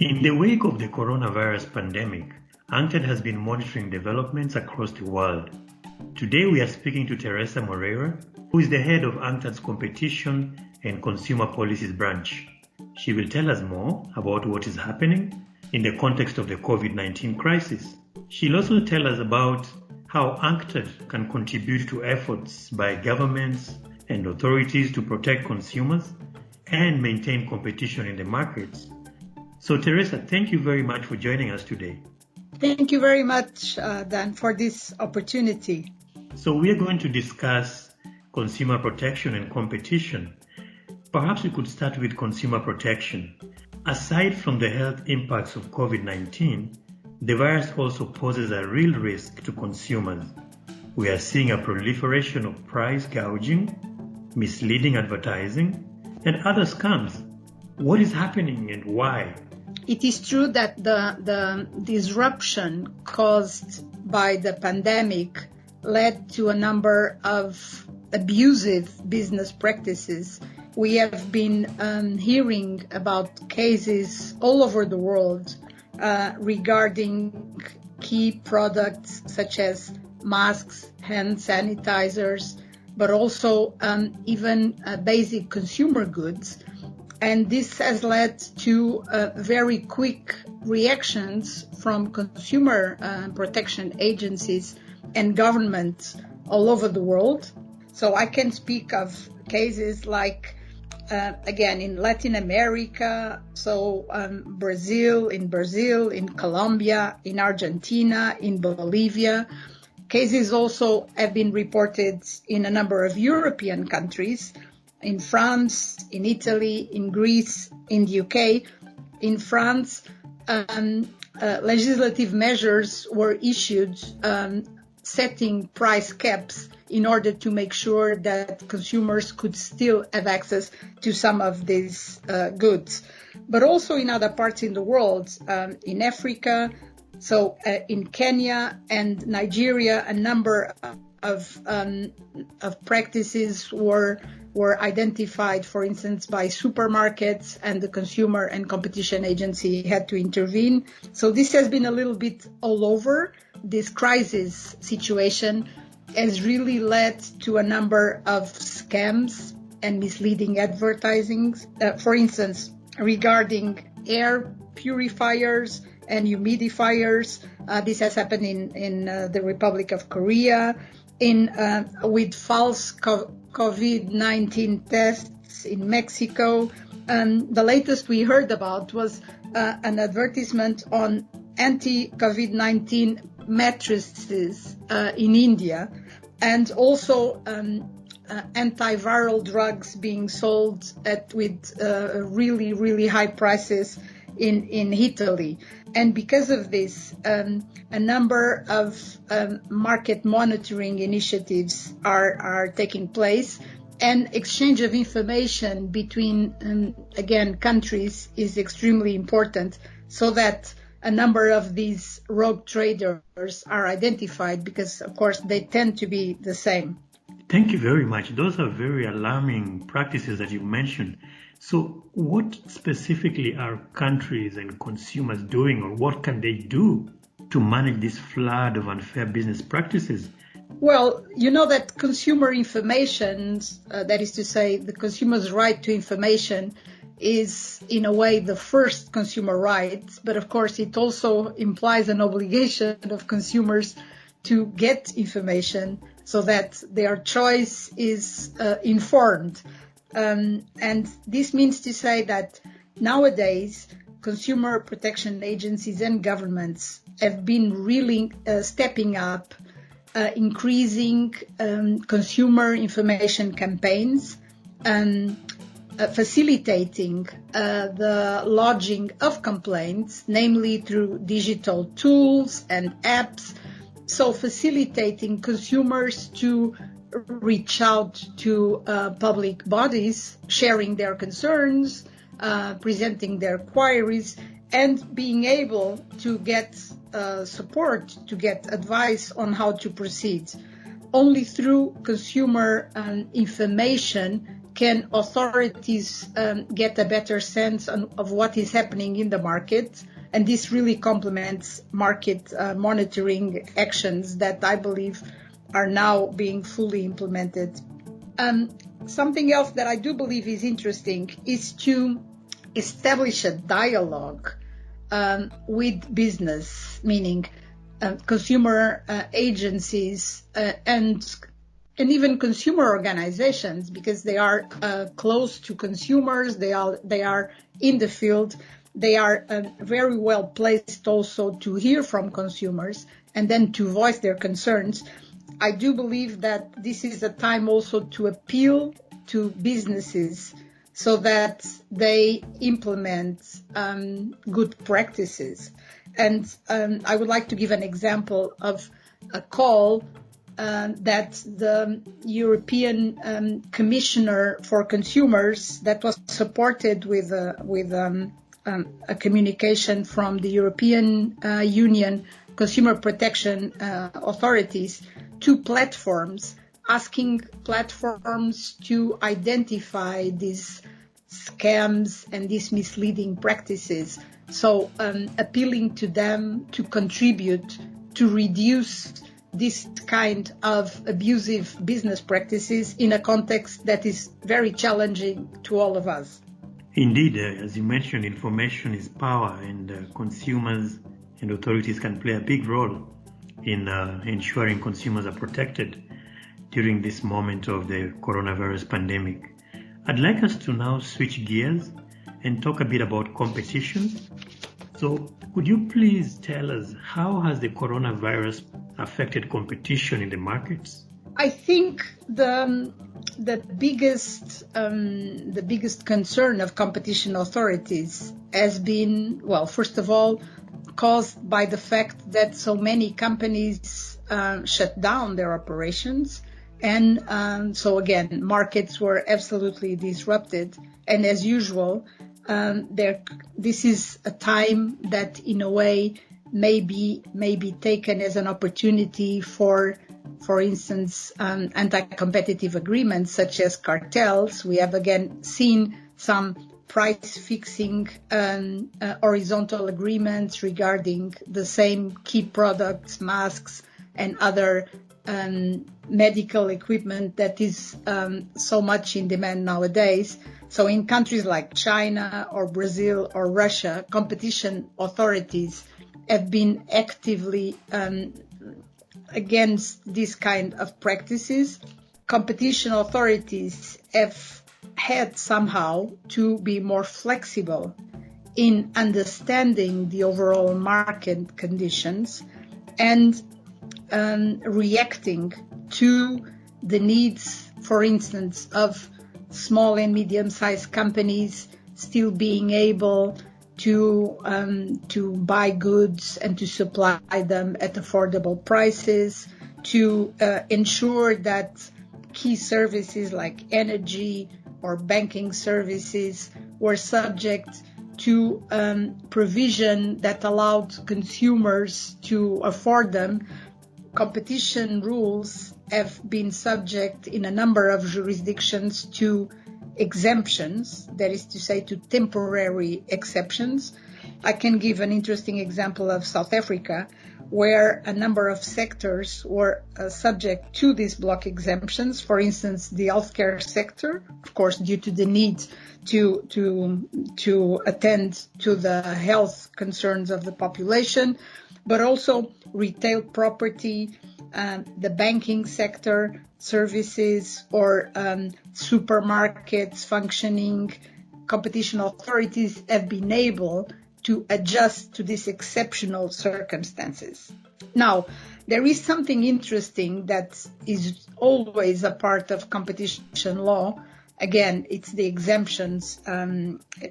In the wake of the coronavirus pandemic, UNCTAD has been monitoring developments across the world. Today we are speaking to Teresa Moreira, who is the head of UNCTAD's Competition and Consumer Policies branch. She will tell us more about what is happening in the context of the COVID-19 crisis. She'll also tell us about how UNCTAD can contribute to efforts by governments and authorities to protect consumers and maintain competition in the markets. So Teresa, thank you very much for joining us today. Thank you very much, Dan, for this opportunity. So we are going to discuss consumer protection and competition. Perhaps we could start with consumer protection. Aside from the health impacts of COVID-19, the virus also poses a real risk to consumers. We are seeing a proliferation of price gouging, misleading advertising, and other scams. What is happening and why? It is true that the disruption caused by the pandemic led to a number of abusive business practices. We have been hearing about cases all over the world regarding key products such as masks, hand sanitizers, but also even basic consumer goods. And this has led to very quick reactions from consumer protection agencies and governments all over the world. So I can speak of cases like, again, in Latin America, so Brazil, in Colombia, in Argentina, in Bolivia. Cases also have been reported in a number of European countries, in France, in Italy, in Greece, in the UK. In France, legislative measures were issued setting price caps in order to make sure that consumers could still have access to some of these goods. But also in other parts in the world, in Africa, so in Kenya and Nigeria, a number of practices were identified, for instance, by supermarkets, and the Consumer and Competition Agency had to intervene. So this has been a little bit all over. This crisis situation has really led to a number of scams and misleading advertising. For instance, regarding air purifiers and humidifiers, this has happened in the Republic of Korea, with false COVID-19 tests in Mexico. The latest we heard about was an advertisement on anti-COVID-19 mattresses in India, and also antiviral drugs being sold with really, really high prices in Italy. And because of this, a number of market monitoring initiatives are taking place, and exchange of information between, again, countries is extremely important, so that a number of these rogue traders are identified, because, of course, they tend to be the same. Thank you very much. Those are very alarming practices that you mentioned. So what specifically are countries and consumers doing, or what can they do to manage this flood of unfair business practices? Well, you know that consumer information, that is to say, the consumer's right to information, is in a way the first consumer right, but of course it also implies an obligation of consumers to get information so that their choice is informed. And this means to say that nowadays consumer protection agencies and governments have been really stepping up, increasing consumer information campaigns, facilitating the lodging of complaints, namely through digital tools and apps. So facilitating consumers to reach out to public bodies, sharing their concerns, presenting their queries, and being able to get support, to get advice on how to proceed. Only through consumer information can authorities get a better sense of what is happening in the market? And this really complements market monitoring actions that I believe are now being fully implemented. Something else that I do believe is interesting is to establish a dialogue with business, meaning consumer agencies and even consumer organizations, because they are close to consumers, they are in the field, they are very well placed also to hear from consumers and then to voice their concerns. I do believe that this is a time also to appeal to businesses so that they implement good practices. And I would like to give an example of a call that the European Commissioner for Consumers, that was supported with a communication from the European Union Consumer Protection Authorities to platforms, asking platforms to identify these scams and these misleading practices. So appealing to them to contribute to reduce this kind of abusive business practices in a context that is very challenging to all of us. Indeed, as you mentioned, information is power, and consumers and authorities can play a big role in ensuring consumers are protected during this moment of the coronavirus pandemic. I'd like us to now switch gears and talk a bit about competition. So could you please tell us, how has the coronavirus affected competition in the markets? I think the biggest concern of competition authorities has been, well, first of all, caused by the fact that so many companies shut down their operations. And so again, markets were absolutely disrupted. And as usual, this is a time that in a way may be taken as an opportunity for instance, anti-competitive agreements such as cartels. We have again seen some price-fixing horizontal agreements regarding the same key products, masks, and other medical equipment that is so much in demand nowadays. So in countries like China or Brazil or Russia, competition authorities have been actively against this kind of practices. Competition authorities have had somehow to be more flexible in understanding the overall market conditions and reacting to the needs, for instance, of small and medium-sized companies still being able to buy goods and to supply them at affordable prices, to ensure that key services like energy or banking services were subject to provision that allowed consumers to afford them. Competition rules have been subject in a number of jurisdictions to exemptions, that is to say, to temporary exceptions. I can give an interesting example of South Africa, where a number of sectors were subject to these block exemptions. For instance, the healthcare sector, of course, due to the need to attend to the health concerns of the population, but also retail property, the banking sector, services, or supermarkets functioning. Competition authorities have been able to adjust to these exceptional circumstances. Now, there is something interesting that is always a part of competition law. Again, it's the exemptions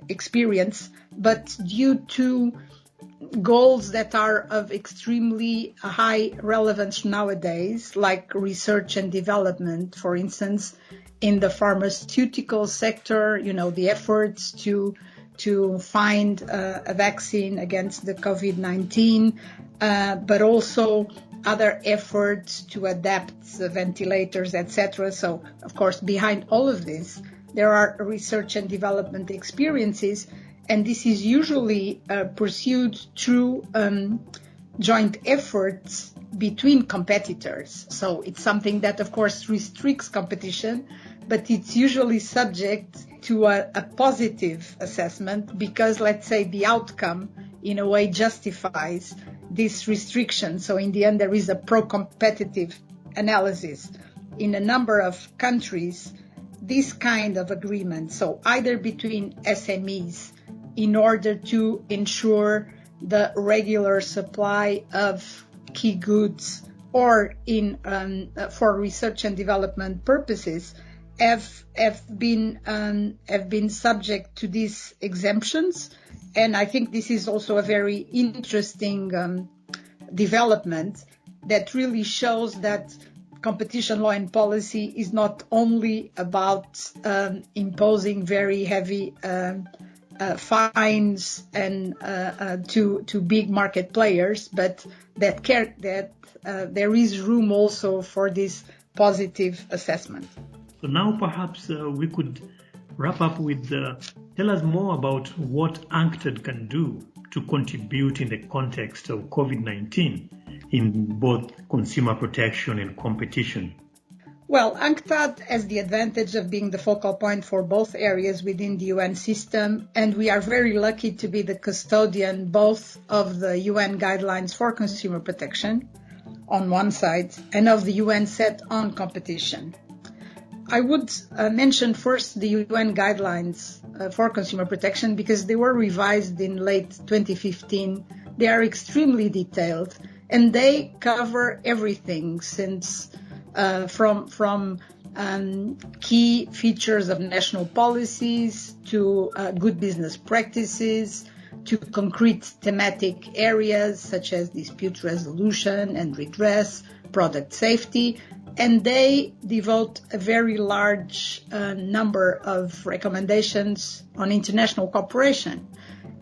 experience, but due to goals that are of extremely high relevance nowadays, like research and development, for instance, in the pharmaceutical sector, the efforts to find a vaccine against the COVID-19, but also other efforts to adapt the ventilators, etc. So, of course, behind all of this, there are research and development experiences, and this is usually pursued through joint efforts between competitors. So it's something that, of course, restricts competition, but it's usually subject to a positive assessment because, let's say, the outcome in a way justifies this restriction. So in the end, there is a pro-competitive analysis. In a number of countries, this kind of agreement, so either between SMEs in order to ensure the regular supply of key goods or in for research and development purposes, have been subject to these exemptions. And I think this is also a very interesting development that really shows that competition law and policy is not only about imposing very heavy fines and to big market players, but that there is room also for this positive assessment. So now perhaps we could wrap up with tell us more about what UNCTAD can do to contribute in the context of COVID-19 in both consumer protection and competition. Well, UNCTAD has the advantage of being the focal point for both areas within the UN system, and we are very lucky to be the custodian both of the UN guidelines for consumer protection on one side and of the UN set on competition. I would mention first the UN guidelines for consumer protection because they were revised in late 2015. They are extremely detailed and they cover everything since from key features of national policies to good business practices to concrete thematic areas such as dispute resolution and redress, product safety, and they devote a very large number of recommendations on international cooperation.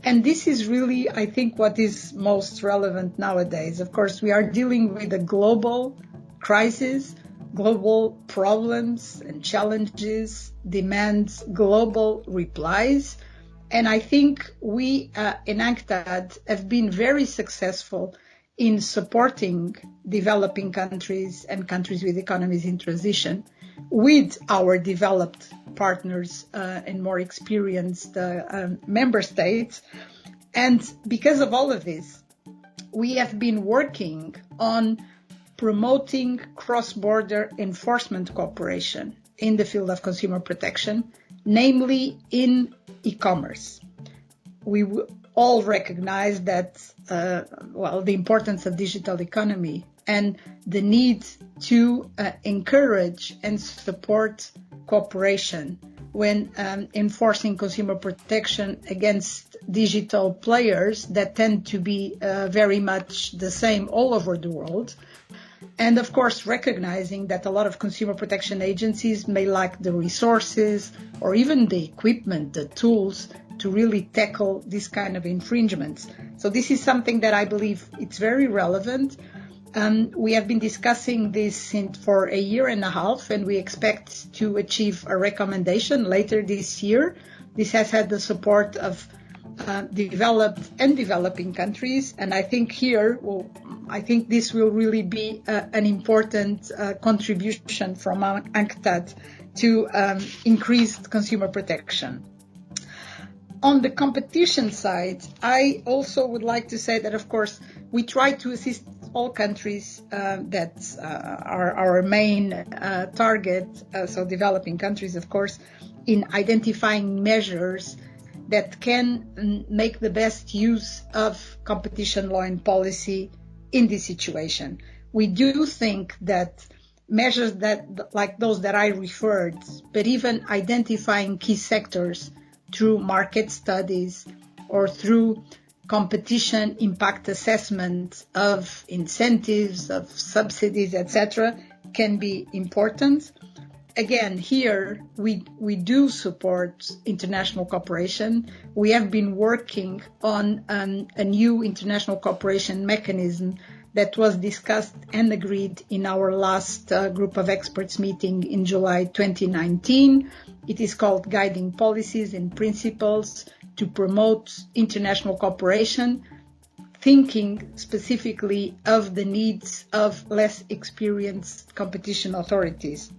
And this is really, I think, what is most relevant nowadays. Of course, we are dealing with a global crisis. Global problems and challenges demand global replies. And I think we in UNCTAD have been very successful in supporting developing countries and countries with economies in transition with our developed partners and more experienced member states. And because of all of this, we have been working on promoting cross-border enforcement cooperation in the field of consumer protection, namely in e-commerce. We all recognize that, the importance of digital economy and the need to encourage and support cooperation when enforcing consumer protection against digital players that tend to be very much the same all over the world. And of course, recognizing that a lot of consumer protection agencies may lack the resources or even the equipment, the tools to really tackle this kind of infringements. So this is something that I believe it's very relevant. We have been discussing this for a year and a half, and we expect to achieve a recommendation later this year. This has had the support of developed and developing countries, and I think this will really be an important contribution from UNCTAD to increased consumer protection. On the competition side, I also would like to say that, of course, we try to assist all countries that are our main target, so developing countries, of course, in identifying measures that can make the best use of competition law and policy in this situation. We do think that measures that, like those that I referred, but even identifying key sectors through market studies or through competition impact assessment of incentives, of subsidies, etc., can be important. Again, here we do support international cooperation. We have been working on a new international cooperation mechanism that was discussed and agreed in our last group of experts meeting in July 2019. It is called Guiding Policies and Principles to Promote International Cooperation, thinking specifically of the needs of less experienced competition authorities.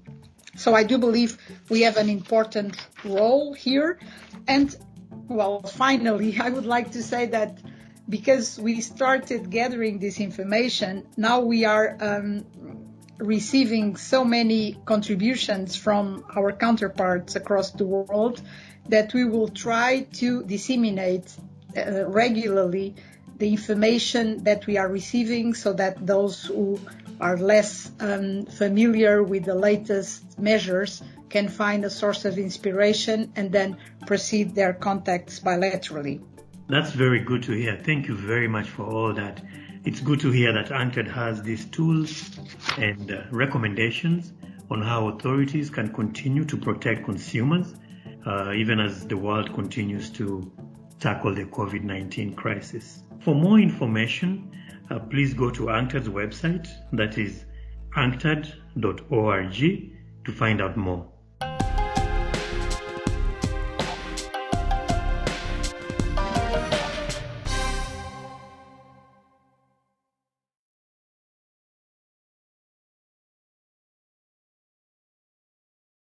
So I do believe we have an important role here. And, well, finally, I would like to say that because we started gathering this information, now we are receiving so many contributions from our counterparts across the world that we will try to disseminate regularly the information that we are receiving so that those who are less familiar with the latest measures can find a source of inspiration and then proceed their contacts bilaterally. That's very good to hear. Thank you very much for all that. It's good to hear that UNCTAD has these tools and recommendations on how authorities can continue to protect consumers, even as the world continues to tackle the COVID-19 crisis. For more information, please go to UNCTAD's website, that is unctad.org, to find out more.